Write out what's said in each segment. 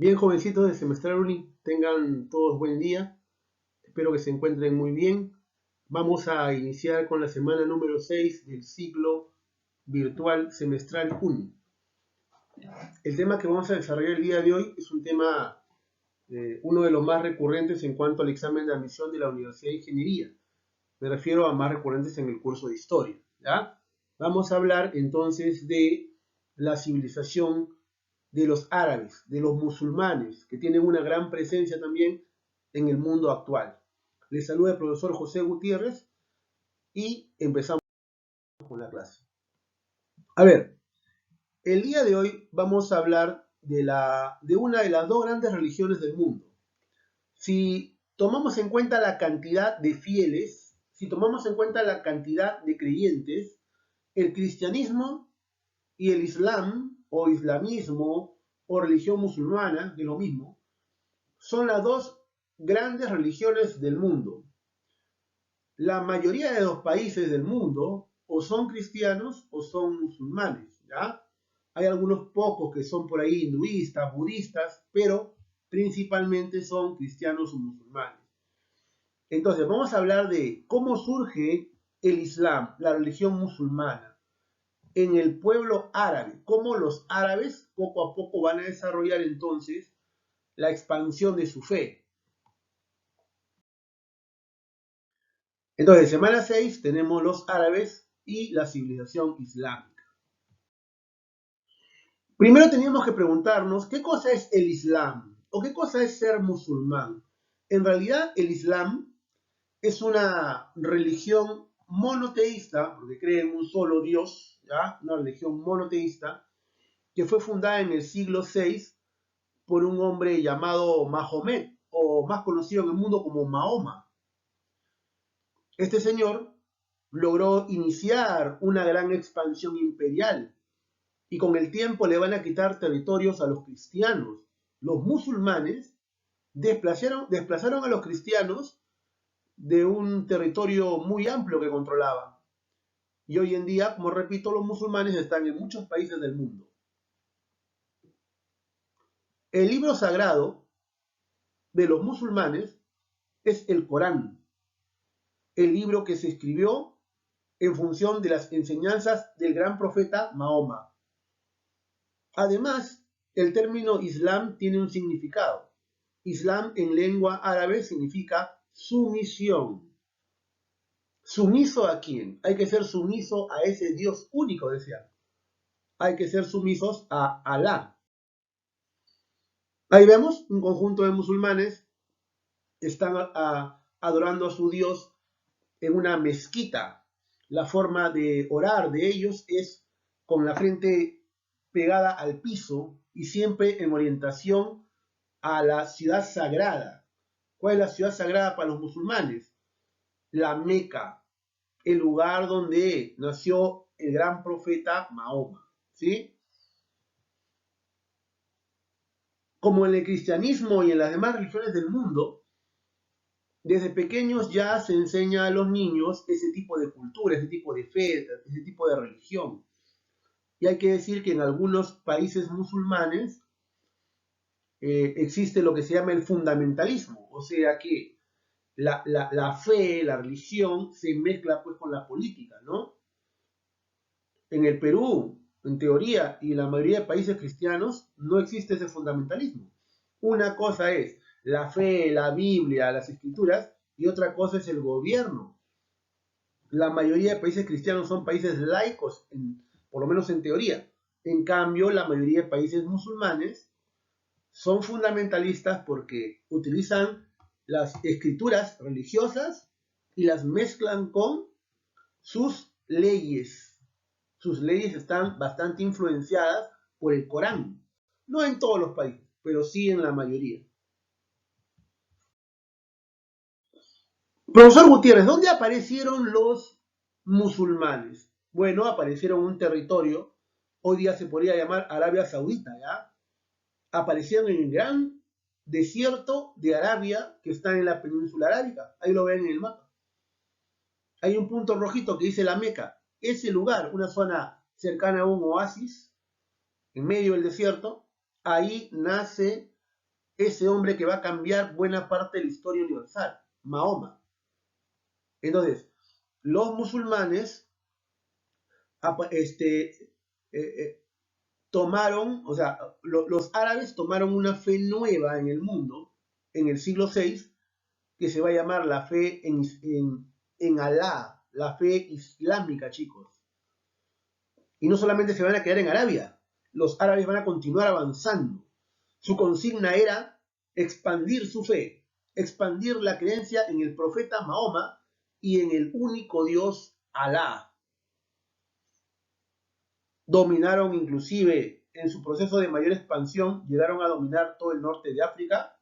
Bien, jovencitos de Semestral Uni, tengan todos buen día. Espero que se encuentren muy bien. Vamos a iniciar con la semana número 6 del ciclo virtual Semestral Uni. El tema que vamos a desarrollar el día de hoy es un tema, uno de los más recurrentes en cuanto al examen de admisión de la Universidad de Ingeniería. Me refiero a más recurrentes en el curso de Historia, ¿ya? Vamos a hablar entonces de la civilización de los árabes, de los musulmanes, que tienen una gran presencia también en el mundo actual. Les saluda el profesor José Gutiérrez y empezamos con la clase. A ver, el día de hoy vamos a hablar de una de las dos grandes religiones del mundo. Si tomamos en cuenta la cantidad de fieles, si tomamos en cuenta la cantidad de creyentes, el cristianismo y el islam o islamismo o religión musulmana, que es lo mismo, son las dos grandes religiones del mundo. La mayoría de los países del mundo o son cristianos o son musulmanes, ¿ya? Hay algunos pocos que son por ahí hinduistas, budistas, pero principalmente son cristianos o musulmanes. Entonces, vamos a hablar de cómo surge el Islam, la religión musulmana, en el pueblo árabe, cómo los árabes poco a poco van a desarrollar entonces la expansión de su fe. Entonces, semana 6 tenemos los árabes y la civilización islámica. Primero teníamos que preguntarnos qué cosa es el Islam o qué cosa es ser musulmán. En realidad, el Islam es una religión monoteísta, porque cree en un solo Dios, ¿ya? Una religión monoteísta, que fue fundada en el siglo VI por un hombre llamado Mahomet, o más conocido en el mundo como Mahoma. Este señor logró iniciar una gran expansión imperial y con el tiempo le van a quitar territorios a los cristianos. Los musulmanes desplazaron a los cristianos de un territorio muy amplio que controlaban. Y hoy en día, como repito, los musulmanes están en muchos países del mundo. El libro sagrado de los musulmanes es el Corán, el libro que se escribió en función de las enseñanzas del gran profeta Mahoma. Además, el término Islam tiene un significado. Islam en lengua árabe significa sumisión. ¿Sumiso a quién? Hay que ser sumiso a ese Dios único, decía. Hay que ser sumisos a Alá. Ahí vemos un conjunto de musulmanes que están adorando a su Dios en una mezquita. La forma de orar de ellos es con la frente pegada al piso y siempre en orientación a la ciudad sagrada. ¿Cuál es la ciudad sagrada para los musulmanes? La Meca, el lugar donde nació el gran profeta Mahoma, ¿sí? Como en el cristianismo y en las demás religiones del mundo, desde pequeños ya se enseña a los niños ese tipo de cultura, ese tipo de fe, ese tipo de religión. Y hay que decir que en algunos países musulmanes existe lo que se llama el fundamentalismo, o sea que la fe, la religión se mezcla pues con la política, ¿no? En el Perú, en teoría, y en la mayoría de países cristianos, no existe ese fundamentalismo. Una cosa es la fe, la Biblia, las escrituras, y otra cosa es el gobierno. La mayoría de países cristianos son países laicos, por lo menos en teoría. En cambio, la mayoría de países musulmanes son fundamentalistas porque utilizan las escrituras religiosas y las mezclan con sus leyes. Sus leyes están bastante influenciadas por el Corán. No en todos los países, pero sí en la mayoría. Profesor Gutiérrez, ¿dónde aparecieron los musulmanes? Bueno, aparecieron en un territorio, hoy día se podría llamar Arabia Saudita, ¿ya? Aparecieron en el gran desierto de Arabia que está en la península arábiga. Ahí lo ven en el mapa. Hay un punto rojito que dice la Meca. Ese lugar, una zona cercana a un oasis, en medio del desierto, ahí nace ese hombre que va a cambiar buena parte de la historia universal, Mahoma. Entonces, los musulmanes tomaron, o sea, los árabes tomaron una fe nueva en el mundo, en el siglo VI, que se va a llamar la fe en Alá, la fe islámica, chicos. Y no solamente se van a quedar en Arabia, los árabes van a continuar avanzando. Su consigna era expandir su fe, expandir la creencia en el profeta Mahoma y en el único Dios Alá. Dominaron inclusive en su proceso de mayor expansión, llegaron a dominar todo el norte de África,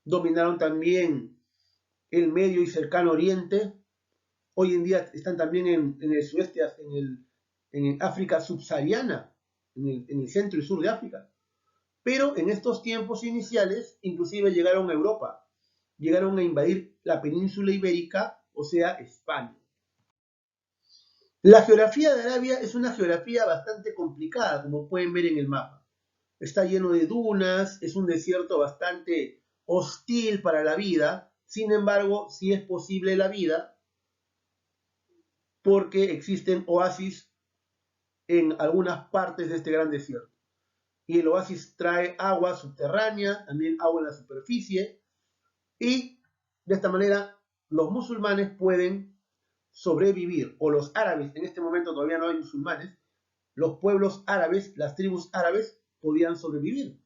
dominaron también el Medio y Cercano Oriente, hoy en día están también en el sureste, en África subsahariana, en el centro y sur de África. Pero en estos tiempos iniciales, inclusive llegaron a Europa, llegaron a invadir la península ibérica, o sea, España. La geografía de Arabia es una geografía bastante complicada, como pueden ver en el mapa. Está lleno de dunas, es un desierto bastante hostil para la vida, sin embargo, sí es posible la vida porque existen oasis en algunas partes de este gran desierto. Y el oasis trae agua subterránea, también agua en la superficie, y de esta manera los musulmanes pueden sobrevivir, o los árabes, en este momento todavía no hay musulmanes, los pueblos árabes, las tribus árabes, podían sobrevivir.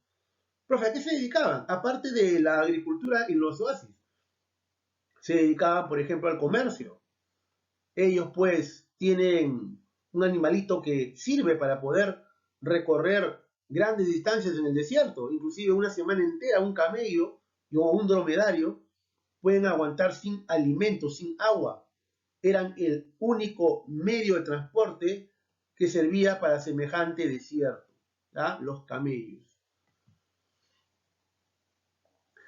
Profe, ¿a qué se dedicaban? Aparte de la agricultura y los oasis, se dedicaban, por ejemplo, al comercio. Ellos, pues, tienen un animalito que sirve para poder recorrer grandes distancias en el desierto, inclusive una semana entera, un camello o un dromedario pueden aguantar sin alimentos, sin agua. Eran el único medio de transporte que servía para semejante desierto, ¿ya? Los camellos.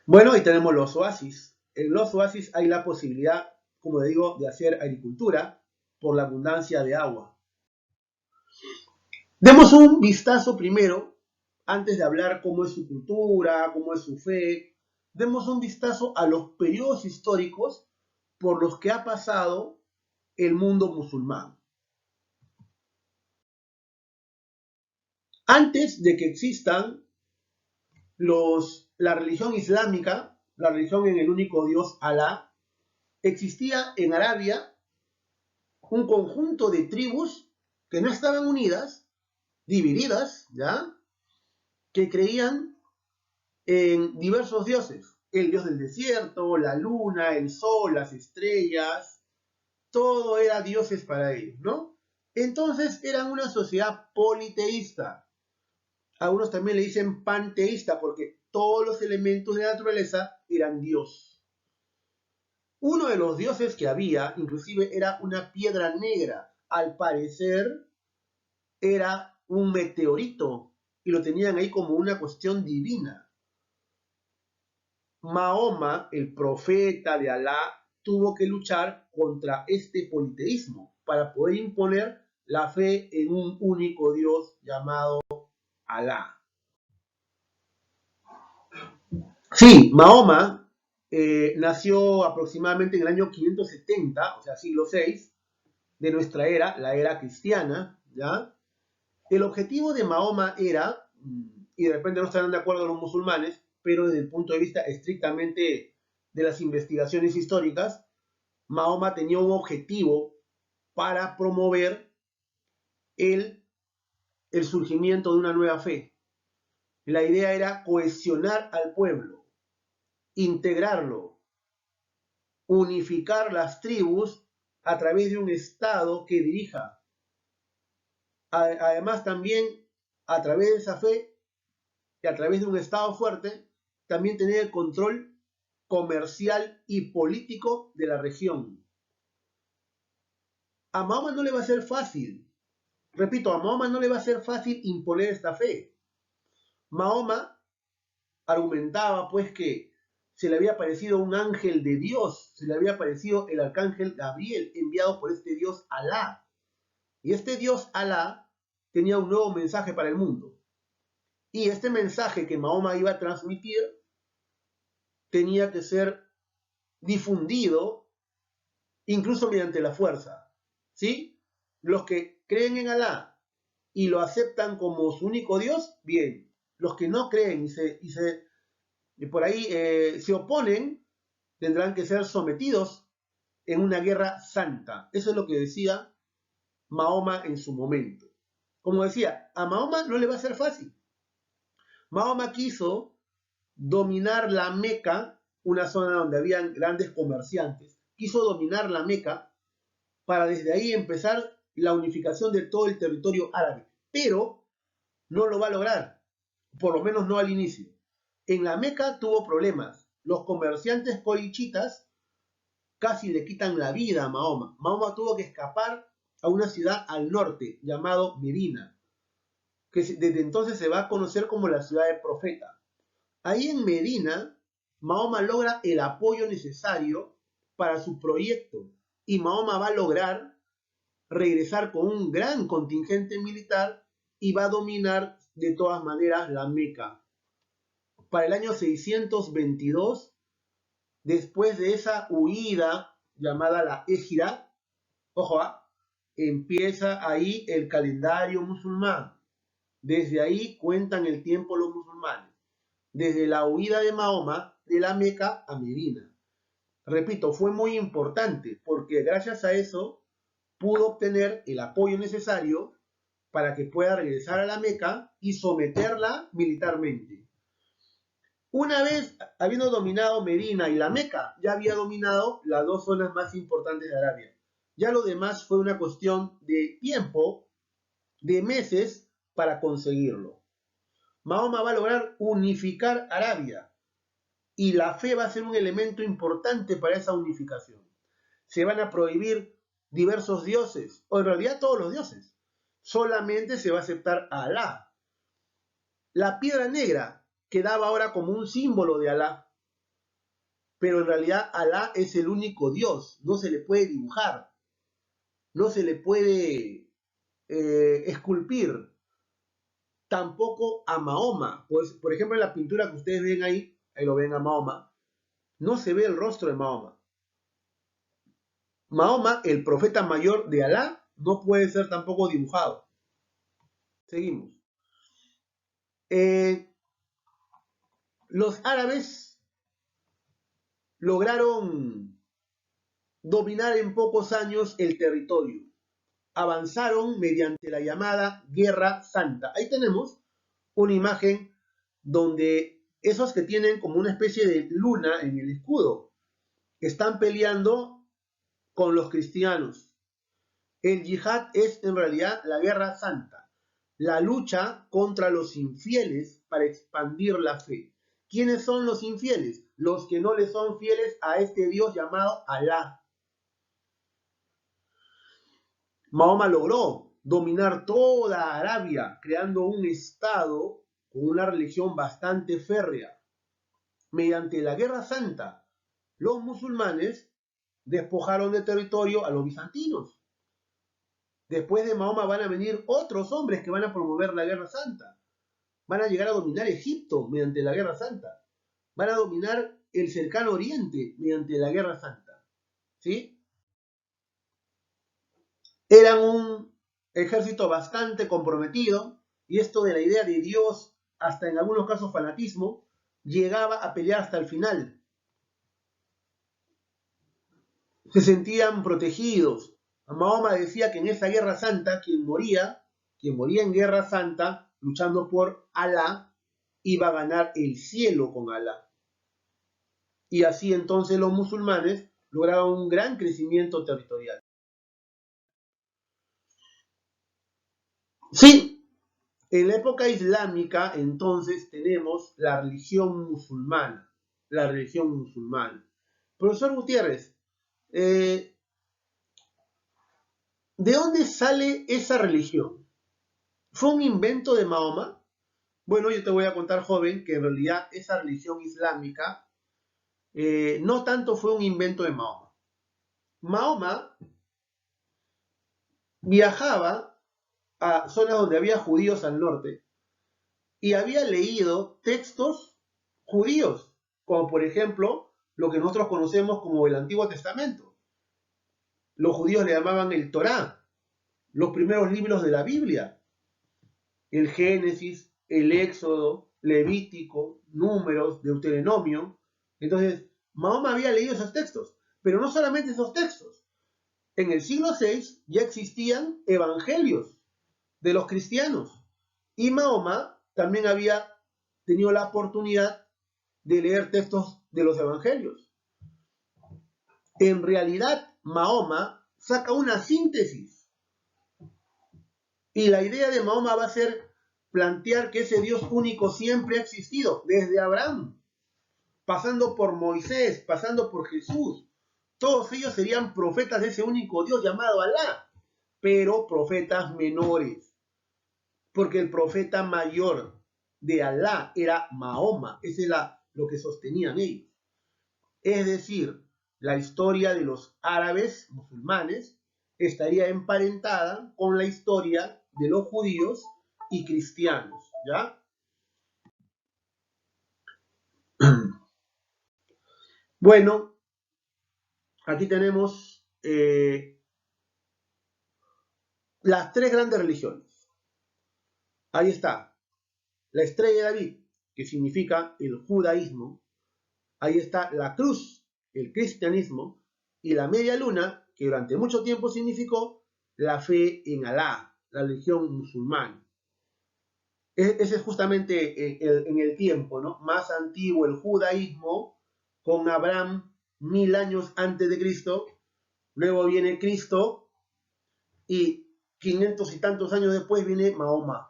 Bueno, y tenemos los oasis. En los oasis hay la posibilidad, como digo, de hacer agricultura por la abundancia de agua. Demos un vistazo primero, antes de hablar cómo es su cultura, cómo es su fe, demos un vistazo a los periodos históricos por los que ha pasado el mundo musulmán. Antes de que existan la religión islámica, la religión en el único Dios Alá, existía en Arabia un conjunto de tribus que no estaban unidas, divididas, ¿ya? Que creían en diversos dioses. El dios del desierto, la luna, el sol, las estrellas, todo era dioses para ellos, ¿no? Entonces eran una sociedad politeísta. Algunos también le dicen panteísta porque todos los elementos de la naturaleza eran Dios. Uno de los dioses que había, inclusive, era una piedra negra. Al parecer, era un meteorito y lo tenían ahí como una cuestión divina. Mahoma, el profeta de Alá, tuvo que luchar contra este politeísmo para poder imponer la fe en un único Dios llamado Alá. Sí, Mahoma nació aproximadamente en el año 570, o sea, siglo VI, de nuestra era, la era cristiana, ¿ya? El objetivo de Mahoma era, y de repente no estarán de acuerdo los musulmanes, pero desde el punto de vista estrictamente de las investigaciones históricas, Mahoma tenía un objetivo para promover el surgimiento de una nueva fe. La idea era cohesionar al pueblo, integrarlo, unificar las tribus a través de un Estado que dirija. Además, también a través de esa fe y a través de un Estado fuerte, también tener el control comercial y político de la región. A Mahoma no le va a ser fácil, repito, a Mahoma no le va a ser fácil imponer esta fe. Mahoma argumentaba pues que se le había aparecido un ángel de Dios, se le había aparecido el arcángel Gabriel enviado por este Dios Alá. Y este Dios Alá tenía un nuevo mensaje para el mundo. Y este mensaje que Mahoma iba a transmitir tenía que ser difundido incluso mediante la fuerza, ¿sí? Los que creen en Alá y lo aceptan como su único Dios, bien. Los que no creen y por ahí se oponen, tendrán que ser sometidos en una guerra santa. Eso es lo que decía Mahoma en su momento. Como decía, a Mahoma no le va a ser fácil. Mahoma quiso dominar la Meca, una zona donde habían grandes comerciantes, quiso dominar la Meca para desde ahí empezar la unificación de todo el territorio árabe, pero no lo va a lograr, por lo menos no al inicio. En la Meca tuvo problemas. Los comerciantes corichitas casi le quitan la vida a Mahoma. Mahoma tuvo que escapar a una ciudad al norte llamado Medina, que desde entonces se va a conocer como la ciudad del profeta. Ahí en Medina, Mahoma logra el apoyo necesario para su proyecto y Mahoma va a lograr regresar con un gran contingente militar y va a dominar de todas maneras la Meca. Para el año 622, después de esa huida llamada la Égira, ojo, empieza ahí el calendario musulmán. Desde ahí cuentan el tiempo los musulmanes. Desde la huida de Mahoma de la Meca a Medina. Repito, fue muy importante porque gracias a eso pudo obtener el apoyo necesario para que pueda regresar a la Meca y someterla militarmente. Una vez habiendo dominado Medina y la Meca, ya había dominado las dos zonas más importantes de Arabia. Ya lo demás fue una cuestión de tiempo, de meses, para conseguirlo. Mahoma va a lograr unificar Arabia y la fe va a ser un elemento importante para esa unificación. Se van a prohibir diversos dioses, o en realidad todos los dioses. Solamente se va a aceptar a Alá. La piedra negra quedaba ahora como un símbolo de Alá, pero en realidad Alá es el único Dios, no se le puede dibujar, no se le puede esculpir, tampoco a Mahoma. Pues, por ejemplo, en la pintura que ustedes ven ahí lo ven a Mahoma, no se ve el rostro de Mahoma. Mahoma, el profeta mayor de Alá, no puede ser tampoco dibujado. Seguimos. Los árabes lograron dominar en pocos años el territorio. Avanzaron mediante la llamada Guerra Santa. Ahí tenemos una imagen donde esos que tienen como una especie de luna en el escudo están peleando con los cristianos. El yihad es en realidad la Guerra Santa, la lucha contra los infieles para expandir la fe. ¿Quiénes son los infieles? Los que no le son fieles a este Dios llamado Alá. Mahoma logró dominar toda Arabia, creando un estado con una religión bastante férrea. Mediante la Guerra Santa, los musulmanes despojaron de territorio a los bizantinos. Después de Mahoma van a venir otros hombres que van a promover la Guerra Santa. Van a llegar a dominar Egipto mediante la Guerra Santa. Van a dominar el cercano Oriente mediante la Guerra Santa. ¿Sí? Eran un ejército bastante comprometido y esto de la idea de Dios, hasta en algunos casos fanatismo, llegaba a pelear hasta el final. Se sentían protegidos. Mahoma decía que en esa Guerra Santa, quien moría en Guerra Santa, luchando por Alá, iba a ganar el cielo con Alá. Y así entonces los musulmanes lograron un gran crecimiento territorial. Sí, en la época islámica entonces tenemos la religión musulmana. La religión musulmana. Profesor Gutiérrez, ¿de dónde sale esa religión? ¿Fue un invento de Mahoma? Bueno, yo te voy a contar, joven, que en realidad esa religión islámica no tanto fue un invento de Mahoma. Mahoma viajaba a zonas donde había judíos al norte y había leído textos judíos, como por ejemplo lo que nosotros conocemos como el Antiguo Testamento. Los judíos le llamaban el Torá, los primeros libros de la Biblia, el Génesis, el Éxodo, Levítico, Números, Deuteronomio. Entonces, Mahoma había leído esos textos, pero no solamente esos textos. En el siglo VI ya existían evangelios de los cristianos y Mahoma también había tenido la oportunidad de leer textos de los evangelios. En realidad, Mahoma saca una síntesis y la idea de Mahoma va a ser plantear que ese Dios único siempre ha existido, desde Abraham, pasando por Moisés, pasando por Jesús. Todos ellos serían profetas de ese único Dios llamado Alá, pero profetas menores, porque el profeta mayor de Alá era Mahoma. Eso era lo que sostenían ellos. Es decir, la historia de los árabes musulmanes estaría emparentada con la historia de los judíos y cristianos, ¿ya? Bueno, aquí tenemos las tres grandes religiones. Ahí está, la estrella de David, que significa el judaísmo. Ahí está la cruz, el cristianismo, y la media luna, que durante mucho tiempo significó la fe en Alá, la religión musulmana. Ese es justamente en el tiempo, ¿no? Más antiguo el judaísmo, con Abraham 1000 años antes de Cristo, luego viene Cristo y 500 y tantos años después viene Mahoma.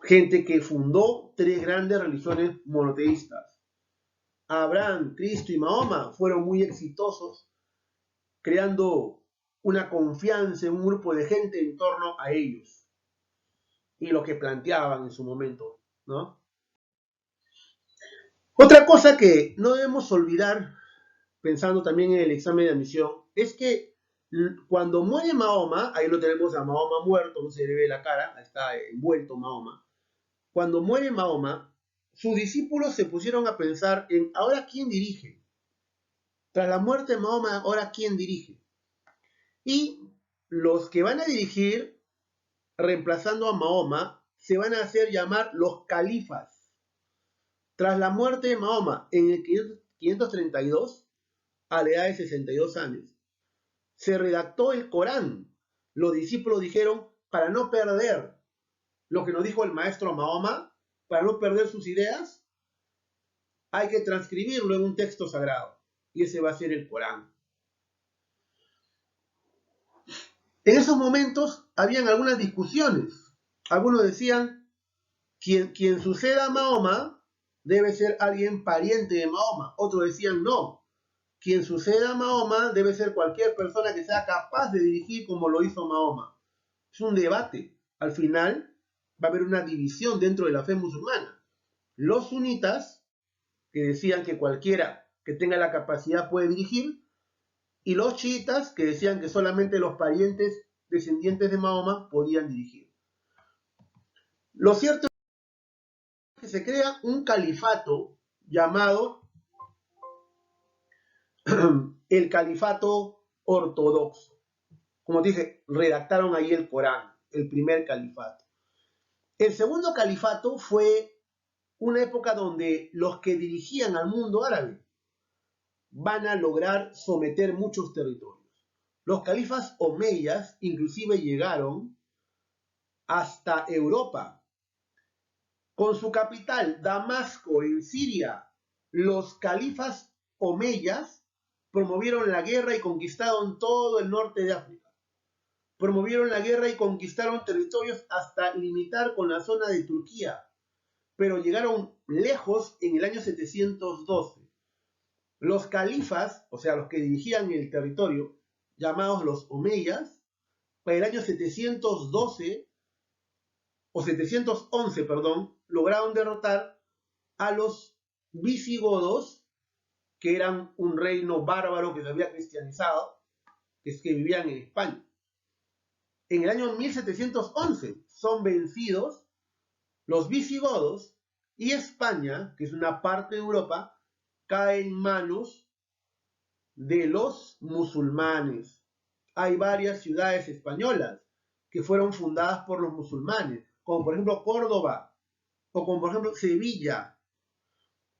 Gente que fundó tres grandes religiones monoteístas. Abraham, Cristo y Mahoma fueron muy exitosos, creando una confianza en un grupo de gente en torno a ellos y lo que planteaban en su momento, ¿no? Otra cosa que no debemos olvidar, pensando también en el examen de admisión, es que cuando muere Mahoma, ahí lo tenemos a Mahoma muerto, no se le ve la cara, está envuelto Mahoma. Cuando muere Mahoma, sus discípulos se pusieron a pensar en, ¿ahora quién dirige? Tras la muerte de Mahoma, ¿ahora quién dirige? Y los que van a dirigir, reemplazando a Mahoma, se van a hacer llamar los califas. Tras la muerte de Mahoma, en el 532, a la edad de 62 años, se redactó el Corán. Los discípulos dijeron, para no perder lo que nos dijo el maestro Mahoma, para no perder sus ideas, hay que transcribirlo en un texto sagrado. Y ese va a ser el Corán. En esos momentos habían algunas discusiones. Algunos decían, quien suceda a Mahoma debe ser alguien pariente de Mahoma. Otros decían, no, quien suceda a Mahoma debe ser cualquier persona que sea capaz de dirigir como lo hizo Mahoma. Es un debate. Al final va a haber una división dentro de la fe musulmana. Los sunitas, que decían que cualquiera que tenga la capacidad puede dirigir, y los chiitas, que decían que solamente los parientes descendientes de Mahoma podían dirigir. Lo cierto es que se crea un califato llamado el califato ortodoxo. Como dije, redactaron ahí el Corán, el primer califato. El segundo califato fue una época donde los que dirigían al mundo árabe van a lograr someter muchos territorios. Los califas omeyas inclusive llegaron hasta Europa. Con su capital, Damasco, en Siria, los califas omeyas promovieron la guerra y conquistaron todo el norte de África. Promovieron la guerra y conquistaron territorios hasta limitar con la zona de Turquía, pero llegaron lejos en el año 712. Los califas, o sea, los que dirigían el territorio, llamados los omeyas, para el año 712 o 711, perdón, lograron derrotar a los visigodos, que eran un reino bárbaro que se había cristianizado, que vivían en España. En el año 1711 son vencidos los visigodos Y España, que es una parte de Europa, cae en manos de los musulmanes. Hay varias ciudades españolas que fueron fundadas por los musulmanes, como por ejemplo Córdoba o como por ejemplo Sevilla.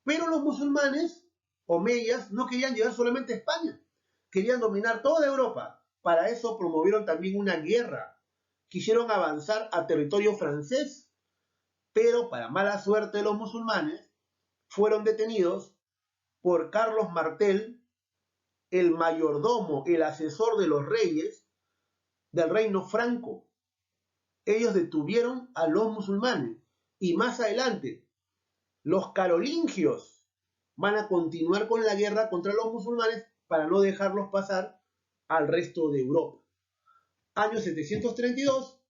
Pero los musulmanes, omeyas, no querían llegar solamente a España, querían dominar toda Europa. Para eso promovieron también una guerra. Quisieron avanzar a territorio francés, pero para mala suerte de los musulmanes, fueron detenidos por Carlos Martel, el mayordomo, el asesor de los reyes del reino franco. Ellos detuvieron a los musulmanes y más adelante los carolingios van a continuar con la guerra contra los musulmanes para no dejarlos pasar al resto de Europa. Año 732,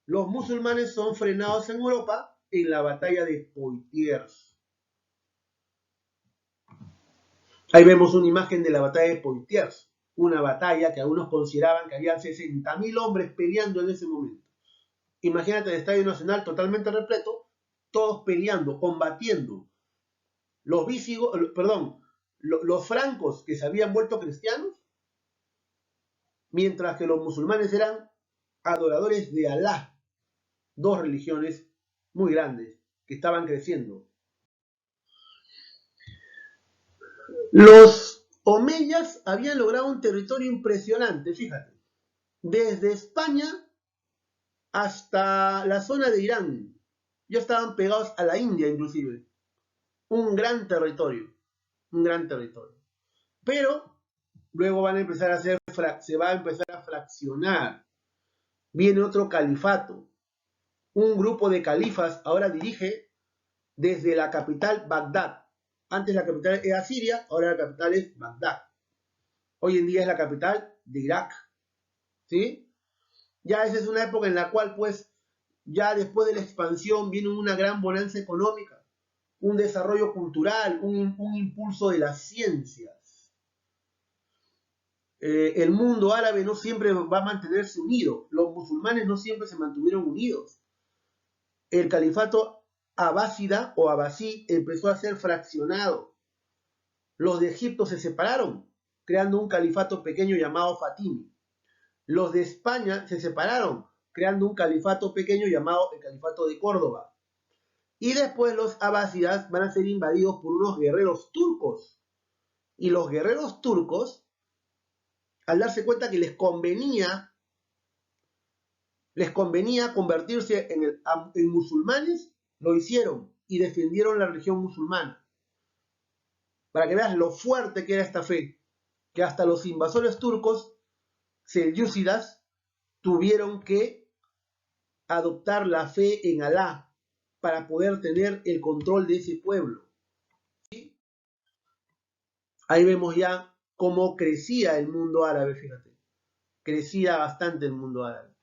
los musulmanes son frenados en Europa en la batalla de Poitiers. Ahí vemos una imagen de la batalla de Poitiers, una batalla que algunos consideraban que había 60.000 hombres peleando en ese momento. Imagínate el Estadio Nacional totalmente repleto, todos peleando, combatiendo. Los francos que se habían vuelto cristianos, mientras que los musulmanes eran adoradores de Alá, dos religiones muy grandes que estaban creciendo. Los omeyas habían logrado un territorio impresionante, fíjate, desde España hasta la zona de Irán. Ya estaban pegados a la India inclusive. Un gran territorio, un gran territorio. Pero luego van a empezar a se va a empezar a fraccionar. Viene otro califato. Un grupo de califas ahora dirige desde la capital Bagdad. Antes la capital era Siria, ahora la capital es Bagdad. Hoy en día es la capital de Irak. ¿Sí? Ya esa es una época en la cual, pues, ya después de la expansión viene una gran bonanza económica, un desarrollo cultural, un impulso de las ciencias. El mundo árabe no siempre va a mantenerse unido. Los musulmanes no siempre se mantuvieron unidos. El califato abásida o abasí empezó a ser fraccionado. Los de Egipto se separaron, creando un califato pequeño llamado Fatimi. Los de España se separaron, creando un califato pequeño llamado el Califato de Córdoba. Y después los abásidas van a ser invadidos por unos guerreros turcos. Y los guerreros turcos, al darse cuenta que les convenía convertirse en musulmanes, lo hicieron y defendieron la religión musulmana. Para que veas lo fuerte que era esta fe, que hasta los invasores turcos, selyúcidas, tuvieron que adoptar la fe en Alá para poder tener el control de ese pueblo. ¿Sí? Ahí vemos ya cómo crecía el mundo árabe, fíjate. Crecía bastante el mundo árabe.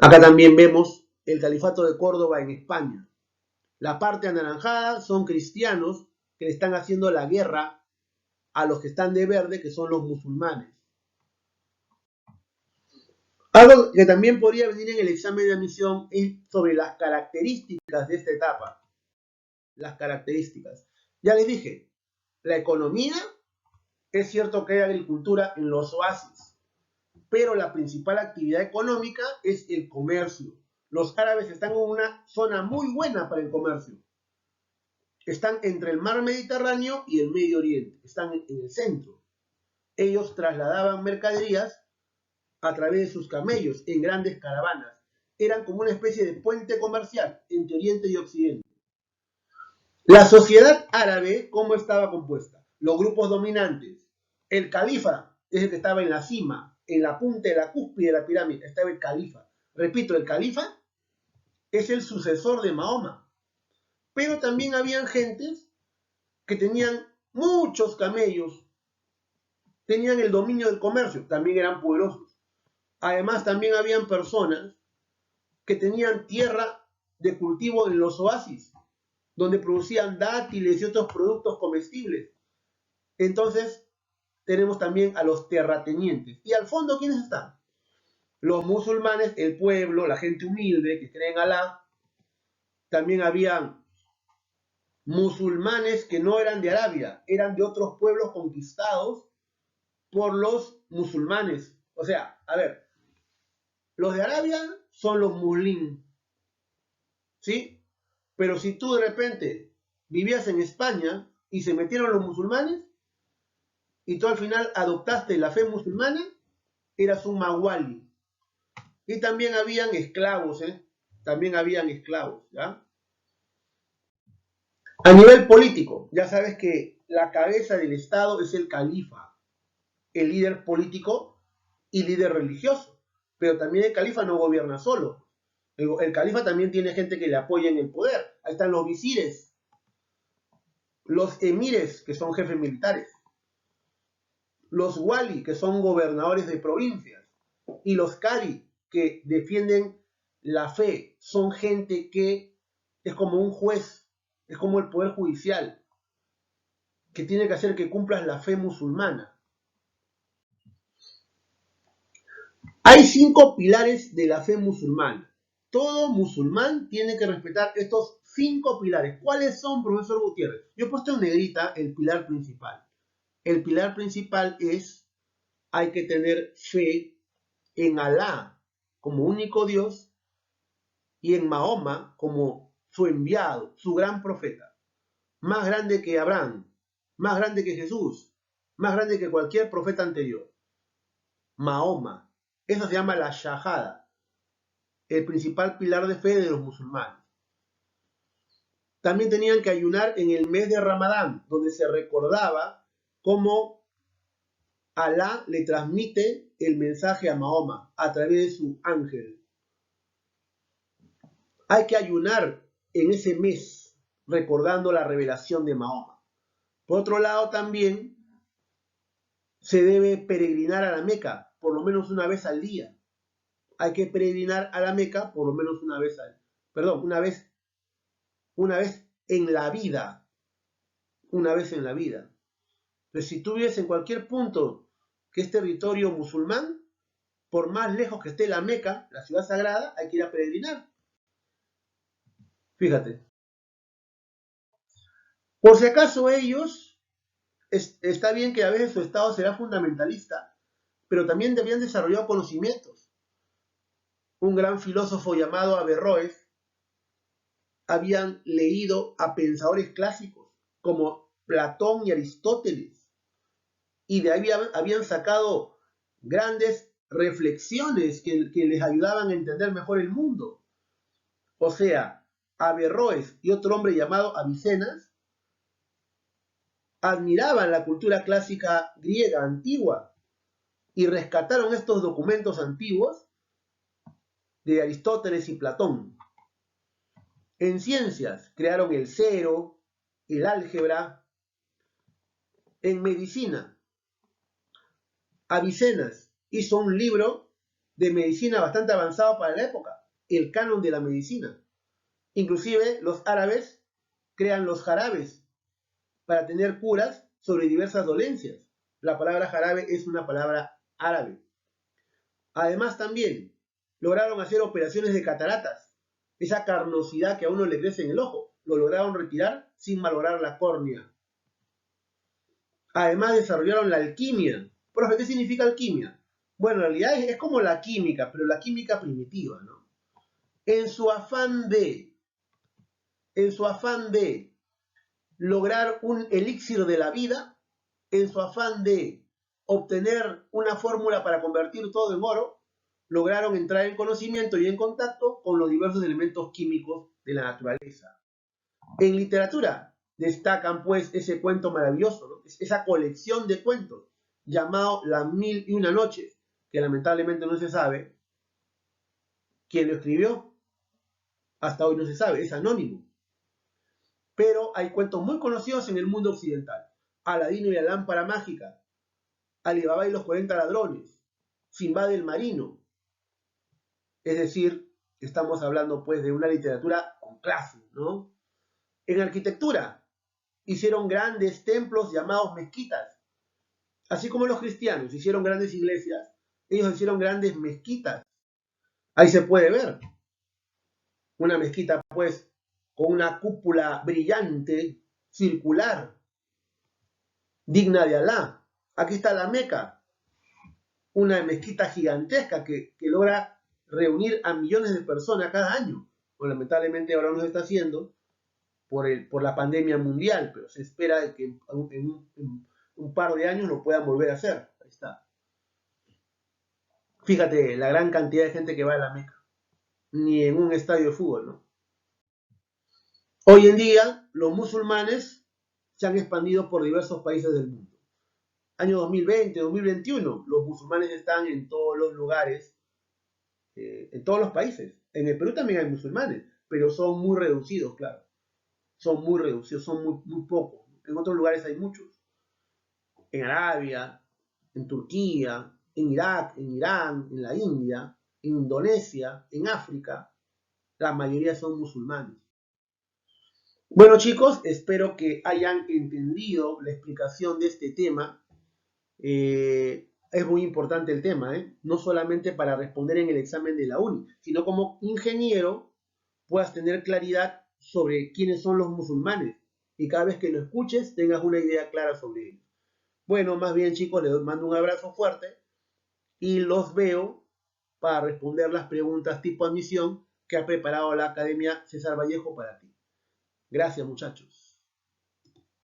Acá también vemos el califato de Córdoba en España. La parte anaranjada son cristianos que le están haciendo la guerra a los que están de verde, que son los musulmanes. Algo que también podría venir en el examen de admisión es sobre las características de esta etapa. Las características. Ya les dije, la economía, es cierto que hay agricultura en los oasis, pero la principal actividad económica es el comercio. Los árabes están en una zona muy buena para el comercio. Están entre el mar Mediterráneo y el Medio Oriente, están en el centro. Ellos trasladaban mercaderías a través de sus camellos en grandes caravanas. Eran como una especie de puente comercial entre Oriente y Occidente. La sociedad árabe, ¿cómo estaba compuesta? Los grupos dominantes. El califa es el que estaba en la cima, en la punta de la cúspide de la pirámide, estaba el califa. Repito, el califa es el sucesor de Mahoma. Pero también habían gentes que tenían muchos camellos, tenían el dominio del comercio, también eran poderosos. Además, también habían personas que tenían tierra de cultivo en los oasis, donde producían dátiles y otros productos comestibles. Entonces, tenemos también a los terratenientes. Y al fondo, ¿quiénes están? Los musulmanes, el pueblo, la gente humilde que cree en Alá. También habían musulmanes que no eran de Arabia, eran de otros pueblos conquistados por los musulmanes. O sea, a ver, los de Arabia son los muslín, ¿sí? Pero si tú de repente vivías en España y se metieron los musulmanes y tú al final adoptaste la fe musulmana, eras un mawali. Y también habían esclavos, ¿eh? También habían esclavos, ¿ya? A nivel político, ya sabes que la cabeza del Estado es el califa, el líder político y líder religioso. Pero también el califa no gobierna solo. El califa también tiene gente que le apoya en el poder. Ahí están los visires, los emires, que son jefes militares, los wali, que son gobernadores de provincias, y los cari, que defienden la fe. Son gente que es como un juez, es como el poder judicial, que tiene que hacer que cumplas la fe musulmana. Hay 5 pilares de la fe musulmana. Todo musulmán tiene que respetar estos 5 pilares. ¿Cuáles son, profesor Gutiérrez? Yo he puesto en negrita el pilar principal. El pilar principal es: hay que tener fe en Alá como único Dios y en Mahoma como su enviado, su gran profeta. Más grande que Abraham, más grande que Jesús, más grande que cualquier profeta anterior. Mahoma. Eso se llama la Shahada, el principal pilar de fe de los musulmanes. También tenían que ayunar en el mes de Ramadán, donde se recordaba cómo Alá le transmite el mensaje a Mahoma a través de su ángel. Hay que ayunar en ese mes, recordando la revelación de Mahoma. Por otro lado, también se debe peregrinar a la Meca por lo menos una vez al día. Hay que peregrinar a la Meca por lo menos una vez en la vida. Una vez en la vida. Pero si tú vives en cualquier punto que es territorio musulmán, por más lejos que esté la Meca, la ciudad sagrada, hay que ir a peregrinar. Fíjate. Por si acaso ellos, está bien que a veces su estado será fundamentalista, pero también habían desarrollado conocimientos. Un gran filósofo llamado Averroes habían leído a pensadores clásicos como Platón y Aristóteles, y de ahí habían sacado grandes reflexiones que les ayudaban a entender mejor el mundo. O sea, Averroes y otro hombre llamado Avicennas admiraban la cultura clásica griega antigua y rescataron estos documentos antiguos de Aristóteles y Platón. En ciencias crearon el cero, el álgebra. En medicina, Avicennas hizo un libro de medicina bastante avanzado para la época, el canon de la medicina. Inclusive los árabes crean los jarabes para tener curas sobre diversas dolencias. La palabra jarabe es una palabra árabe. Además también lograron hacer operaciones de cataratas. Esa carnosidad que a uno le crece en el ojo, lo lograron retirar sin malograr la córnea. Además desarrollaron la alquimia. Profe, ¿qué significa alquimia? Bueno, en realidad es como la química, pero la química primitiva, ¿no? En su afán de lograr un elixir de la vida, en su afán de obtener una fórmula para convertir todo en oro, lograron entrar en conocimiento y en contacto con los diversos elementos químicos de la naturaleza. En literatura destacan pues ese cuento maravilloso, ¿no? Esa colección de cuentos llamado Las Mil y Una Noches, que lamentablemente no se sabe quién lo escribió. Hasta hoy no se sabe, es anónimo. Pero hay cuentos muy conocidos en el mundo occidental. Aladino y la lámpara mágica, Ali Baba y los 40 ladrones, Sinbad el marino. Es decir, estamos hablando pues de una literatura con clase, ¿no? En arquitectura hicieron grandes templos llamados mezquitas. Así como los cristianos hicieron grandes iglesias, ellos hicieron grandes mezquitas. Ahí se puede ver una mezquita pues con una cúpula brillante, circular, digna de Alá. Aquí está la Meca, una mezquita gigantesca que logra reunir a millones de personas cada año. Pues lamentablemente ahora no se está haciendo por la pandemia mundial, pero se espera que en un par de años lo puedan volver a hacer. Ahí está. Fíjate la gran cantidad de gente que va a la Meca. Ni en un estadio de fútbol, ¿no? Hoy en día, los musulmanes se han expandido por diversos países del mundo. Año 2020, 2021, los musulmanes están en todos los lugares, en todos los países. En el Perú también hay musulmanes, pero son muy reducidos, claro. Son muy reducidos, son muy pocos. En otros lugares hay muchos. En Arabia, en Turquía, en Irak, en Irán, en la India, en Indonesia, en África, la mayoría son musulmanes. Bueno chicos, espero que hayan entendido la explicación de este tema. Es muy importante el tema, no solamente para responder en el examen de la uni, sino como ingeniero puedas tener claridad sobre quiénes son los musulmanes y cada vez que lo escuches tengas una idea clara sobre ellos. Bueno, más bien chicos, les mando un abrazo fuerte y los veo para responder las preguntas tipo admisión que ha preparado la Academia César Vallejo para ti. Gracias muchachos.